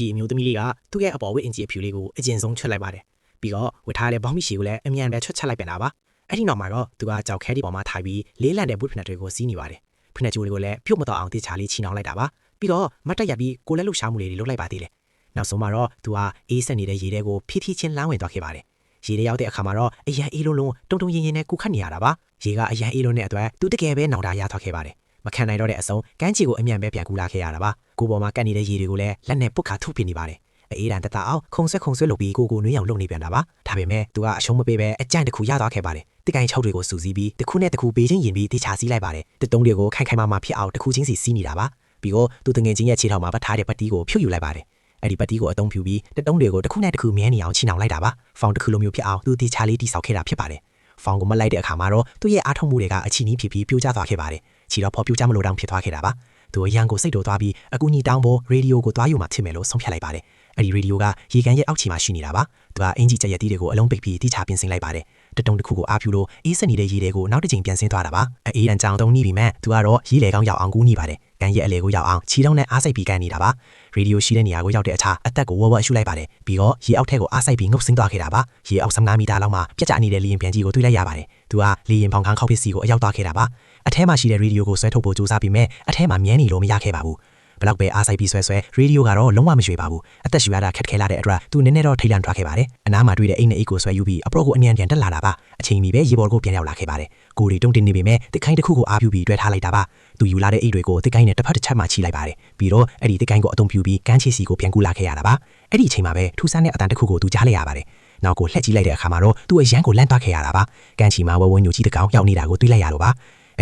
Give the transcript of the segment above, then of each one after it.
ဒီမျိုးသမီးလေးကသူ့ရဲ့အပေါ်ဝိအင်ကြီးအဖြူလေးကိုအကျဉ်းဆုံးချွတ်လိုက်ပါတယ်ပြီးတော့ဝတ်ထားတဲ့ဘောင်းမီရှည်ကိုလည်းအမြန်ပဲချွတ်ချလိုက်ပြန်တာပါအဲ့ဒီနောက်မှာတော့သူကကြောက်ခဲဒီပေါ်မှာထိုင်ပြီးလေးလံတဲ့ဘုတ်ဖနက်တွေကိုစီးနေပါတယ်ဖနက်ကြိုးတွေကိုလည်းပြုတ်မတော့အောင်တေချာလေးချီနှောင်လိုက်တာပါပြီးတော့မတ်တက်ရပြီးကိုလည်းလှုပ်ရှားမှုလေးတွေလုပ်လိုက်ပါသေးတယ်နောက်ဆုံးမှာတော့သူကအေးဆက်နေတဲ့ရေထဲကိုဖြည်းဖြည်းချင်းလမ်းဝင်သွားခဲ့ပါတယ်ရေထဲရောက်တဲ့အခါမှာတော့အရန်အေးလုံးတုံရင်နဲ့ကူခတ်နေရတာပါရေကအရန်အေးလုံးနဲ့အတွက်သူတကယ်ပဲနောင်တရထွက်ခဲ့ပါတယ်မခံနိုင်တော့တဲ့အဆုံးကမ်းခြေကိုအမြန်ပဲပြန်ကူလာခဲ့ရတာပါကိုပေါ်မှာကတ်နေတဲ့ရေတွေကိုလည်းလက်နဲ့ပုတ်ခါထုတ်ပြနေပါတယ်အေးတန်တတအောင်ခုံဆွဲလုပ်ပြီးကိုနွေးအောင်လုပ်နေပြန်တာပါဒါပေမဲ့သူကအရှုံးမပေးပဲအကြံတစ်ခုရသွားခဲ့ပါတယ်တစ်ကိုင်း6တွေကိုစူးစီးပြီးတစ်ခုနဲ့တစ်ခုပေးချင်းရင်ပြီးတေချာစီးလိုက်ပါတယ်တစ်တုံးတွေကိုခိုင်မာဖြစ်အောင်တစ်ခုချင်းစီစီးနေတာပါပြီးတော့သူတငယ်ချင်းရဲ့ခြေထောက်မှာပတ်ထားတဲ့ပတ်တီးကိုဖြုတ်ယူလိုက်ပါတယ်အဲ့ဒီပတ်တီးကိုအသုံးပြုပြီးတစ်တုံးတွေကိုတစ်ခုနဲ့တစ်ခုမြဲနေအောင်ချီနှောင်လိုက်တာပါဖောင်တစ်ခုလိုမျိုးဖြစ်အောင်သူတေချာလေးတိဆောက်ခဲ့တာဖြစ်ပါတယ်ဖောင်ကိုမလိုက်တဲ့အခါမှာတော့သူ့ရဲ့အားထုတ်မှုတွေကအချီနီးဖြစ်ပြီးပြိုကျသွားခဲ့ပါတယ်ခြေတော့ဖော်ပြိုကျမလို့တောင်ဖြစ်သွားခဲ့တာပါသူအရန်ကိုစိတ်တိုးသွားပြီးအကူကြီးတောင်းဖို့ရေဒီယိုကိုသွားယူမှဖြစ်မယ်လို့ဆုံးဖြတ်လိုက်ပါတယ်အဲ့ဒီရေဒီယိုကရေကန်ရဲ့အောက်ခြေမှာရှိနေတာပါသူကအင်ဂျီကြက်ရက်တီးတွေကိုအလုံးပိတ်ပြီးတိချပြင်ဆင်လိုက်ပါတယ်တတုံတစ်ခုကိုအားပြုလို့အေးစက်နေတဲ့ရေတွေကိုနောက်တစ်ချိန်ပြန်ဆင်းသွားတာပါအေးတန်ကြောင်တုံးနှီးပြီးမှသူကတော့ရေလေကောင်းရောက်အောင်ကူးနေပါတယ်ကန်ရဲ့အလေကိုရောက်အောင်ခြေထောက်နဲ့အားစိုက်ပြီးကန်နေတာပါရေဒီယိုရှိတဲ့နေရာကိုရောက်တဲ့အခါအသက်ကိုဝဝအရှုလိုက်ပါတယ်ပြီးတော့ရေအောက်ထက်ကိုအားစိုက်ပြီးငုပ်ဆင်းသွားခဲ့တာပါရေအောက်15မီတာလောက်မှာပြတ်ကျနေတဲ့လေရင်ပြန်ကြီးကိုတွေ့လိုက်ရပါတယ်သူကလေရင်ဖောင်ခန်းခောက်ပစ္စည်းကိုအရောက်သွားခဲ့တာပါအထဲမှာရှိတဲ့ရေဒီယိုကိုဆွဲထုတ်ဖို့ကြိုးစားပြီးမှအထဲမှာမြဲနေလို့မရခဲ့ပါဘူးဘလောက်ပဲအားစိုက်ပြီးဆွဲရေဒီယိုကတော့လုံးဝမရွှေပါဘူးအသက်ရှူရတာခက်ခဲလာတဲ့အတွက်သူနည်းနည်းတော့ထိတ်လန့်သွားခဲ့ပါတယ်အနားမှာတွေ့တဲ့အိတ်နဲ့အိတ်ကိုဆွဲယူပြီးအပရော့ကိုအမြန်ပြန်တက်လာတာပါအချိန်မီပဲရေပေါ်ကိုပြန်ရောက်လာခဲ့ပါတယ်ကိုရီတုံတင်နေပေမဲ့တစ်ခိုင်းတစ်ခုကိုအားပြုပြီးတွဲထားလိုက်တာပါသူယူလာတဲ့အိတ်တွေကိုတစ်ခိုင်းနဲ့တစ်ဖက်တစ်ချက်မှချီလိုက်ပါတယ်ပြီးတော့အဲ့ဒီတစ်ခိုင်းကိုအသုံးပြုပြီးကမ်းခြေစီကိုပြန်ကူလာခဲ့ရတာပါအဲ့ဒီအချိန်မှာပဲထူးဆန်းတဲ့အတန်တစ်ခုကိုသူကြားလိုက်ရပါတယ်နောက်ကိုလှက်ကြည့်လိုက်တဲ့အခါမှာတော့သူအရန်ကိုလန့်သွားခဲ့ရတာပါကမ်းခြေမှာဝဝညိုကြီးတစ်ကောင်ရောက်နေတာကိုတွေ့လိုက်ရတော့ပါ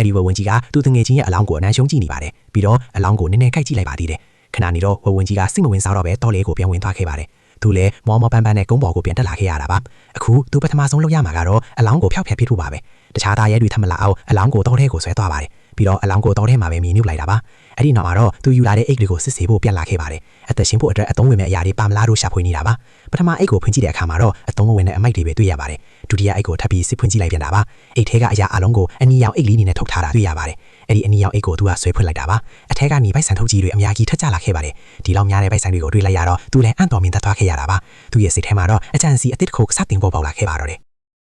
အဲ့ဒီဝဝကြီးကသူတငယ်ချင်းရဲ့အလောင်းကိုအနမ်းရှုံးကြည့်နေပါတယ်ပြီးတော့အလောင်းကိုနည်းနည်းခိုက်ကြည့်လိုက်ပါသေးတယ်ခဏနေတော့ဝဝင်ကြီးကစိတ်မဝင်စားတော့ပဲတော်လေးကိုပြန်ဝင်သွားခဲ့ပါတယ်သူလည်းမောပန်းနဲ့ကုန်းပေါ်ကိုပြန်တက်လာခဲ့ရတာပါအခုသူပထမဆုံးလုပ်ရမှာကတော့အလောင်းကိုဖျောက်ဖျက်ပြစ်ဖို့ပါပဲတခြားသားရဲတွေထပ်မလာအောင်အလောင်းကိုတောထဲကိုဆွဲသွားပါတယ်ပြီးတော့အလောင်းကိုတောထဲမှာပဲမြေမြုပ်လိုက်တာပါအဲ့ဒီနောက်မှာတော့သူယူလာတဲ့အိတ်တွေကိုစစ်ဆေးဖို့ပြန်လာခဲ့ပါတယ်အသက်ရှင်ဖို့အတွက်အသုံးဝင်မဲ့အရာတွေပါမလားလို့ရှာဖွေနေတာပါပထမအိတ်ကိုဖွင့်ကြည့်တဲ့အခါမှာတော့အသုံးဝင်တဲ့အမိုက်တွေပဲတွေ့ရပါတယ်ဒုတိယအိတ်ကိုထပ်ပြီးစစ်ဖွင့်ကြည့်လိုက်ပြန်တာပါအိတ်ထဲကအရာအလုံးကိုအနီရောင်အိတ်လေးနဲ့ထုတ်ထားတာတွေ့ရပါတယ်အဲ့ဒီအနီရောင်အိတ်ကိုသူကဆွဲဖွင့်လိုက်တာပါအထက်ကနေဗိုက်ဆန်ထုတ်ကြီးတွေအများကြီးထက်ကျလာခဲ့ပါတယ်ဒီလောက်များတဲ့ဗိုက်ဆန်တွေကိုတွေ့လိုက်ရတော့သူလည်းအံ့တော်မြင်တတ်သွားခဲ့ရတာပါသူရဲ့စိတ်ထဲမှာတော့အကြံစီအစ်စ်တစ်ခုစတင်ပေါ်ပေါက်လာခဲ့ပါတော့တယ်